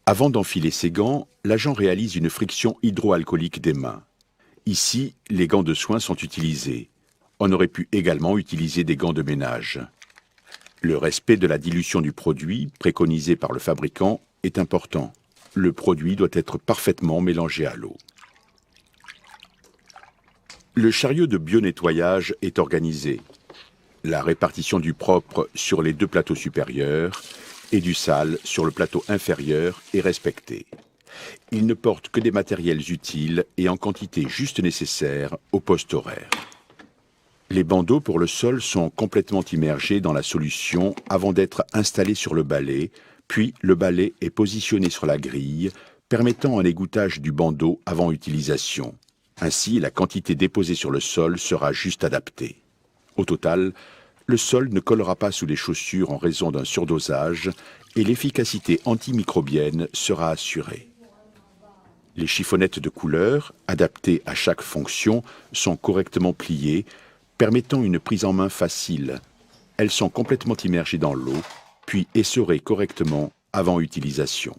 Avant d'enfiler ses gants, l'agent réalise une friction hydroalcoolique des mains. Ici, les gants de soins sont utilisés. On aurait pu également utiliser des gants de ménage. Le respect de la dilution du produit, préconisé par le fabricant, est important. Le produit doit être parfaitement mélangé à l'eau. Le chariot de bio-nettoyage est organisé. La répartition du propre sur les deux plateaux supérieurs et du sale sur le plateau inférieur est respectée. Il ne porte que des matériels utiles et en quantité juste nécessaire au poste horaire. Les bandeaux pour le sol sont complètement immergés dans la solution avant d'être installés sur le balai, puis le balai est positionné sur la grille, permettant un égouttage du bandeau avant utilisation. Ainsi, la quantité déposée sur le sol sera juste adaptée. Au total, le sol ne collera pas sous les chaussures en raison d'un surdosage et l'efficacité antimicrobienne sera assurée. Les chiffonnettes de couleur, adaptées à chaque fonction, sont correctement pliées, permettant une prise en main facile. Elles sont complètement immergées dans l'eau, puis essorées correctement avant utilisation.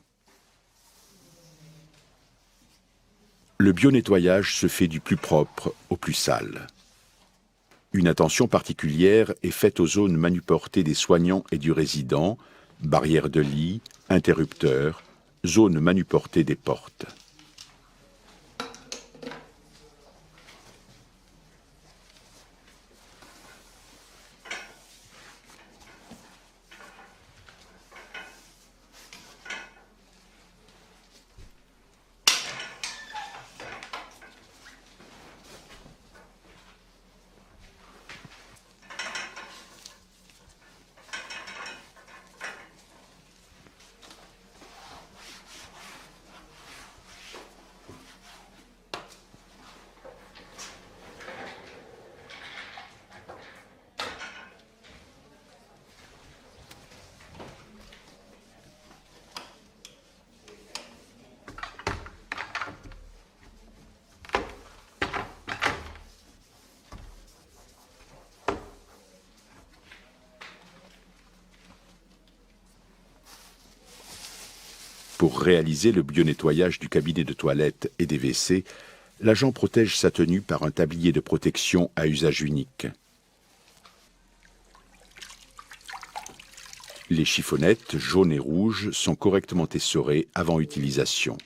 Le bio-nettoyage se fait du plus propre au plus sale. Une attention particulière est faite aux zones manuportées des soignants et du résident, barrières de lit, interrupteurs, zones manuportées des portes. Pour réaliser le bio-nettoyage du cabinet de toilette et des WC, l'agent protège sa tenue par un tablier de protection à usage unique. Les chiffonnettes jaunes et rouges sont correctement essorées avant utilisation.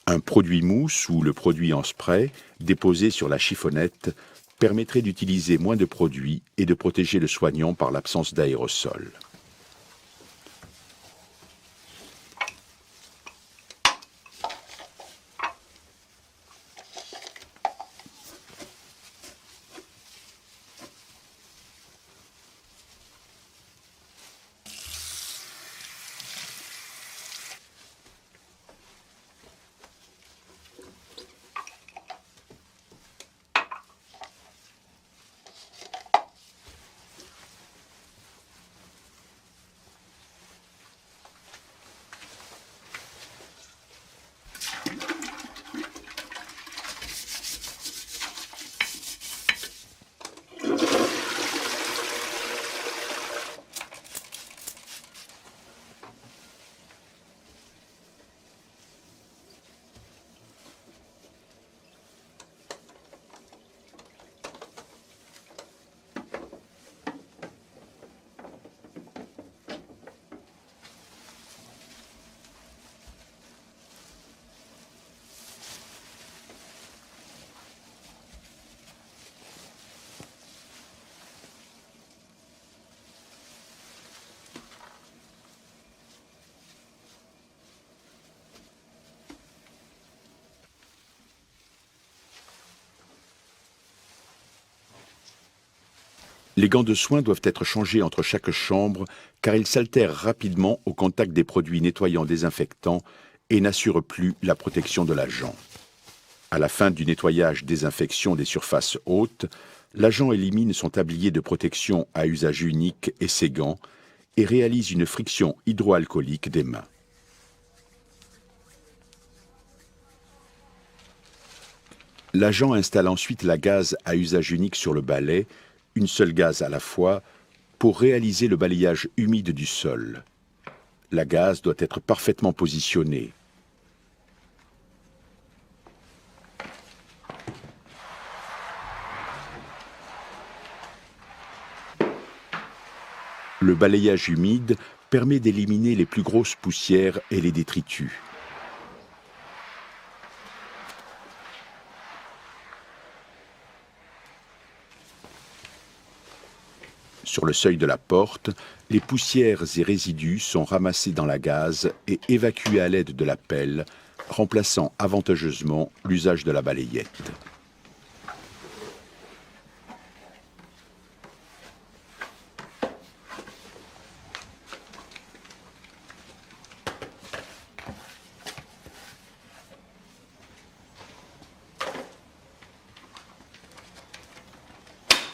Un produit mousse ou le produit en spray déposé sur la chiffonnette permettrait d'utiliser moins de produits et de protéger le soignant par l'absence d'aérosol. Les gants de soins doivent être changés entre chaque chambre car ils s'altèrent rapidement au contact des produits nettoyants désinfectants et n'assurent plus la protection de l'agent. À la fin du nettoyage-désinfection des surfaces hautes, l'agent élimine son tablier de protection à usage unique et ses gants et réalise une friction hydroalcoolique des mains. L'agent installe ensuite la gaze à usage unique sur le balai, une seule gaze à la fois, pour réaliser le balayage humide du sol. La gaze doit être parfaitement positionnée. Le balayage humide permet d'éliminer les plus grosses poussières et les détritus. Sur le seuil de la porte, les poussières et résidus sont ramassés dans la gaze et évacués à l'aide de la pelle, remplaçant avantageusement l'usage de la balayette.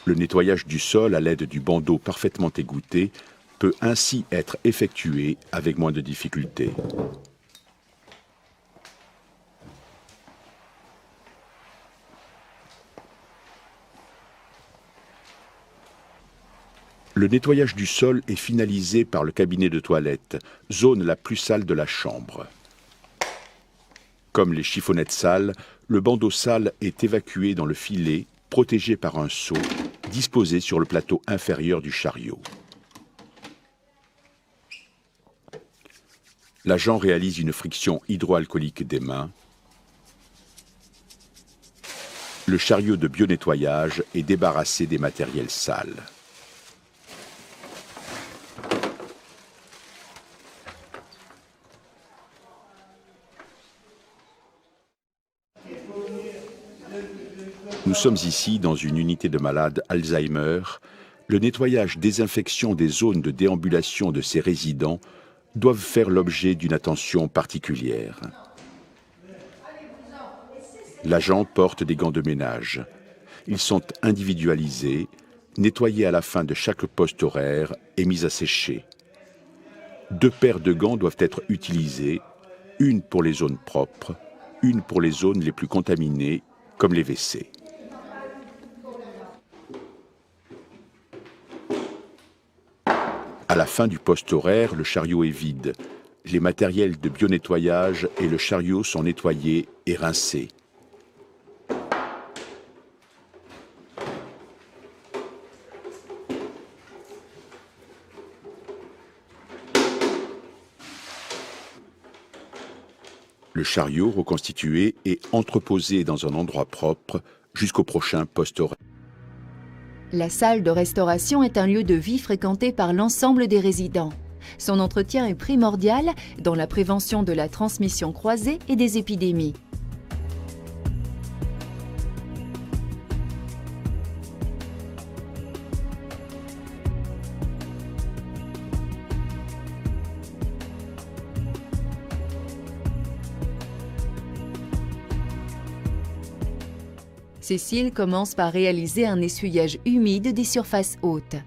Le nettoyage du sol à l'aide du bandeau parfaitement égoutté peut ainsi être effectué avec moins de difficultés. Le nettoyage du sol est finalisé par le cabinet de toilette, zone la plus sale de la chambre. Comme les chiffonnettes sales, le bandeau sale est évacué dans le filet, protégé par un seau, disposé sur le plateau inférieur du chariot. L'agent réalise une friction hydroalcoolique des mains. Le chariot de bionettoyage est débarrassé des matériels sales. Nous sommes ici dans une unité de malades Alzheimer. Le nettoyage-désinfection des zones de déambulation de ces résidents doivent faire l'objet d'une attention particulière. L'agent porte des gants de ménage. Ils sont individualisés, nettoyés à la fin de chaque poste horaire et mis à sécher. 2 paires de gants doivent être utilisées, une pour les zones propres, une pour les zones les plus contaminées, comme les WC. À la fin du poste horaire, le chariot est vide. Les matériels de bionettoyage et le chariot sont nettoyés et rincés. Le chariot reconstitué est entreposé dans un endroit propre jusqu'au prochain poste horaire. La salle de restauration est un lieu de vie fréquenté par l'ensemble des résidents. Son entretien est primordial dans la prévention de la transmission croisée et des épidémies. Cécile commence par réaliser un essuyage humide des surfaces hautes.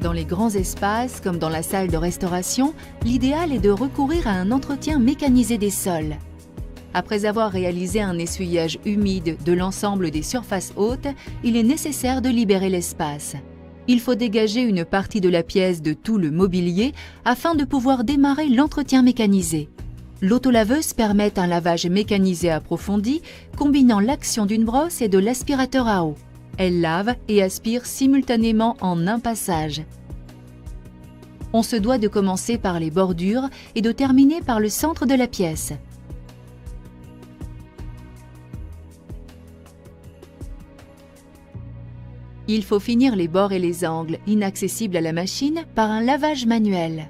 Dans les grands espaces, comme dans la salle de restauration, l'idéal est de recourir à un entretien mécanisé des sols. Après avoir réalisé un essuyage humide de l'ensemble des surfaces hautes, il est nécessaire de libérer l'espace. Il faut dégager une partie de la pièce de tout le mobilier afin de pouvoir démarrer l'entretien mécanisé. L'autolaveuse permet un lavage mécanisé approfondi, combinant l'action d'une brosse et de l'aspirateur à eau. Elle lave et aspire simultanément en un passage. On se doit de commencer par les bordures et de terminer par le centre de la pièce. Il faut finir les bords et les angles, inaccessibles à la machine, par un lavage manuel.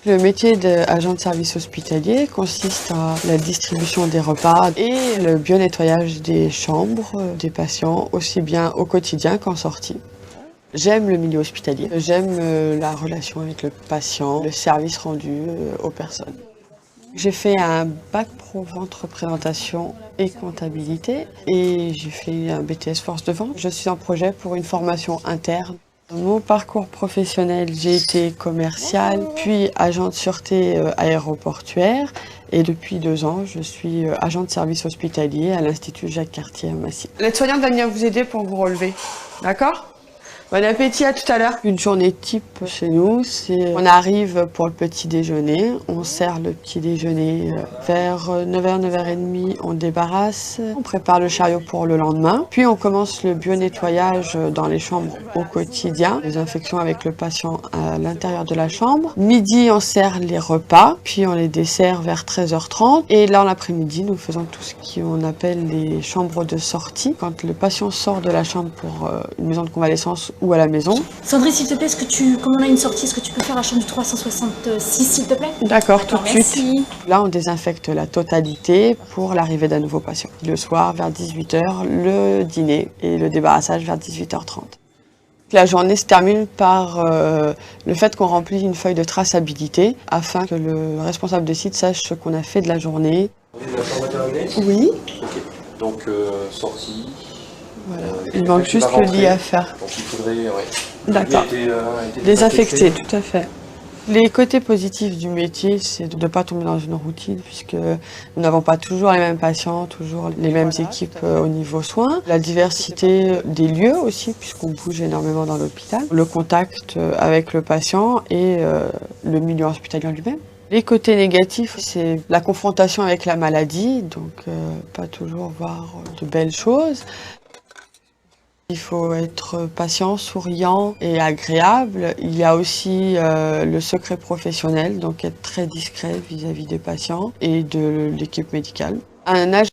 Le métier d'agent de service hospitalier consiste à la distribution des repas et le bio-nettoyage des chambres des patients, aussi bien au quotidien qu'en sortie. J'aime le milieu hospitalier, j'aime la relation avec le patient, le service rendu aux personnes. J'ai fait un bac pro vente représentation et comptabilité et j'ai fait un BTS force de vente. Je suis en projet pour une formation interne. Dans mon parcours professionnel, j'ai été commercial, puis agent de sûreté aéroportuaire et depuis 2 ans, je suis agent de service hospitalier à l'Institut Jacques Cartier à Massy. L'aide-soignante va venir vous aider pour vous relever, d'accord ? Bon appétit, à tout à l'heure. Une journée type chez nous, c'est on arrive pour le petit déjeuner, on sert le petit déjeuner vers 9h, 9h30, on débarrasse, on prépare le chariot pour le lendemain, puis on commence le bio-nettoyage dans les chambres au quotidien, les infections avec le patient à l'intérieur de la chambre. Midi, on sert les repas, puis on les dessert vers 13h30 et là, l'après-midi, nous faisons tout ce qu'on appelle les chambres de sortie. Quand le patient sort de la chambre pour une maison de convalescence ou à la maison. Sandrine, s'il te plaît, comme on a une sortie, est-ce que tu peux faire la chambre du 366, s'il te plaît? D'accord, tout de merci. suite. Là, on désinfecte la totalité pour l'arrivée d'un nouveau patient. Le soir, vers 18h, le dîner et le débarrassage vers 18h30. La journée se termine par le fait qu'on remplit une feuille de traçabilité afin que le responsable de site sache ce qu'on a fait de la journée. La chambre est terminée? Oui. Ok. Donc, sortie. Voilà. Il manque juste le lit à faire. Donc il faudrait, ouais. D'accord. Désinfecter, tout à fait. Les côtés positifs du métier, c'est de ne pas tomber dans une routine, puisque nous n'avons pas toujours les mêmes patients, toujours les mêmes équipes au niveau soins. La diversité des lieux aussi, puisqu'on bouge énormément dans l'hôpital. Le contact avec le patient et le milieu hospitalier lui-même. Les côtés négatifs, c'est la confrontation avec la maladie, donc pas toujours voir de belles choses. Il faut être patient, souriant et agréable. Il y a aussi le secret professionnel, donc être très discret vis-à-vis des patients et de l'équipe médicale. Un agent